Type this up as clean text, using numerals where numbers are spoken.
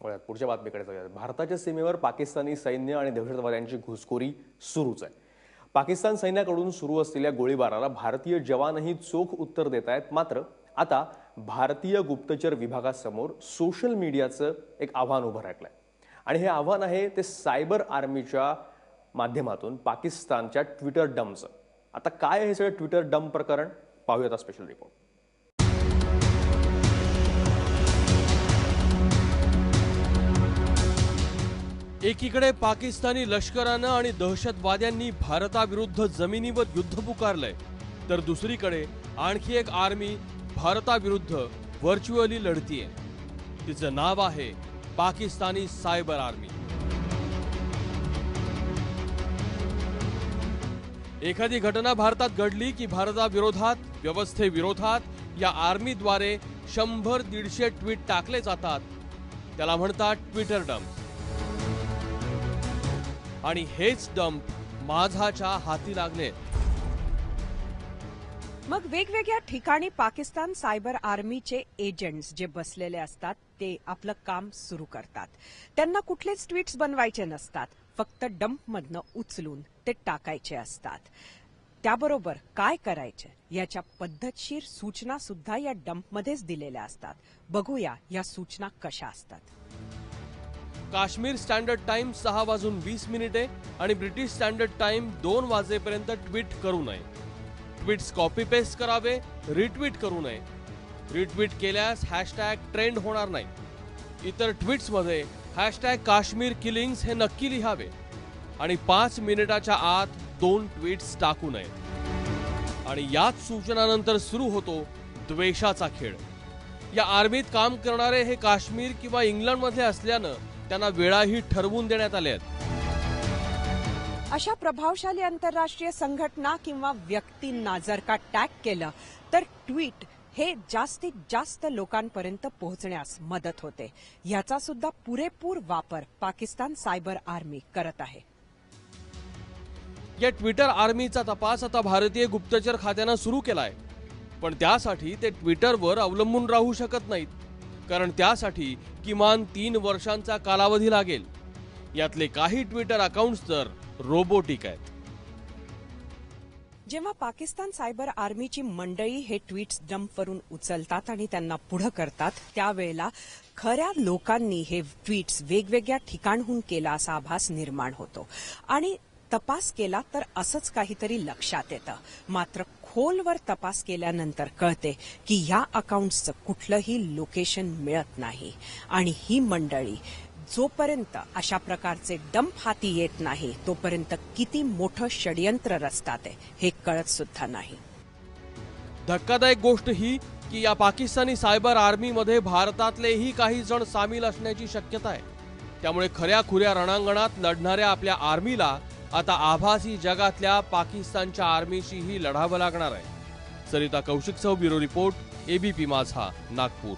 पुढच्या बातमीकडे जाऊया। भारताच्या सीमेवर पाकिस्तानी सैन्य आणि दहशतवाद्यांची घुसखोरी सुरूच आहे। पाकिस्तान सैन्याकडून सुरू असलेल्या गोळीबाराला भारतीय जवानही चोख उत्तर देत आहेत। मात्र आता भारतीय गुप्तचर विभागासमोर सोशल मीडियाचं एक आव्हान उभं राहिलंय आणि हे आव्हान आहे ते सायबर आर्मीच्या माध्यमातून पाकिस्तानच्या ट्विटर डंपचं। आता काय आहे हे सगळं ट्विटर डंप प्रकरण पाहूया स्पेशल रिपोर्ट। एकीकडे पाकिस्तानी लष्करानं आणि दहशतवाद्यांनी भारताविरुद्ध जमिनीवर युद्ध पुकारलंय, तर दुसरीकडे आणखी एक आर्मी भारताविरुद्ध व्हर्च्युअली लढतीये। तिचं नाव आहे पाकिस्तानी सायबर आर्मी। एखादी घटना भारतात घडली की भारताविरोधात, व्यवस्थेविरोधात या आर्मीद्वारे 100-150 ट्विट टाकले जातात। त्याला म्हणतात ट्विटर डंप। आणि हेच डंप माझाच्या हाती लागले। मग वेगवेगळ्या ठिकाणी पाकिस्तान सायबर आर्मीचे एजंट्स जे बसलेले असतात ते आपलं काम सुरू करतात। त्यांना कुठलेच ट्वीट्स बनवायचे नसतात, फक्त डंपमधनं उचलून ते टाकायचे असतात। त्याबरोबर काय करायचे याच्या पद्धतशीर सूचना सुद्धा या डंपमध्येच दिलेल्या असतात। बघूया या सूचना कशा असतात। काश्मीर स्टँडर्ड टाइम 6:20 आणि ब्रिटिश स्टँडर्ड टाइम 2 वाजेपर्यंत ट्विट करू नये। ट्विट्स कॉपी पेस्ट करावे, रिट्विट करू नये। रिट्विट केल्यास #ट्रेंड होणार नाही। इतर ट्विट्समध्ये #काश्मीर किलिंग्स हे नक्की लिहावे आणि 5 मिनिटाच्या आत 2 ट्विट्स टाकू नये। आणि याच सूचनानंतर सुरू होतो द्वेषाचा खेळ। या आर्मीत काम करणारे हे काश्मीर किंवा इंग्लंडमध्ये असल्यानं त्यांना वेळाही ठरवून देण्यात आल्या आहेत। अशा प्रभावशाली आंतरराष्ट्रीय संघटना किंवा व्यक्तींना जर का टॅग केलं तर ट्विट हे जास्तीत जास्त लोकांपर्यंत पोहोचण्यास मदत होते। याचा सुद्धा पुरेपूर वापर पाकिस्तान सायबर आर्मी करत आहे। या ट्विटर आर्मीचा तपास आता भारतीय गुप्तचर खात्यानं सुरू केलाय, पण त्यासाठी ते ट्विटरवर अवलंबून राहू शकत नाहीत, कारण त्यासाठी किमान 3 वर्षांचा कालावधी लागेल। यातले काही ट्विटर अकाउंट्स तर रोबोटिक आहेत। जेव्हा पाकिस्तान सायबर आर्मीची मंडळी हे ट्विट्स डंपवरून उचलतात आणि त्यांना पुढे करतात, त्यावेळेला खऱ्या लोकांनी हे ट्विट्स वेगवेगळ्या ठिकाणहून केला असा आभास निर्माण होतो आणि तपास केला तर असंच काहीतरी लक्षात येतं। मात्र खोलवर तपास केल्यानंतर कळते की या अकाउंट्सचं कुठलंही लोकेशन मिळत नाही आणि ही मंडळी जोपर्यंत अशा प्रकारचे डंप हाती येत नाही तोपर्यंत किती मोठं षडयंत्र रचतात हे कळत सुद्धा नाही। धक्कादायक गोष्ट ही की या पाकिस्तानी सायबर आर्मीमध्ये भारतातलेही काही जण सामील असण्याची शक्यता आहे। त्यामुळे खऱ्या खुऱ्या रणांगणात लढणाऱ्या आपल्या आर्मीला आता आभासी जगातल्या पाकिस्तानच्या आर्मीशीही लढावं लागणार आहे। सरिता कौशिकसह ब्युरो रिपोर्ट, ABP माझा, नागपूर।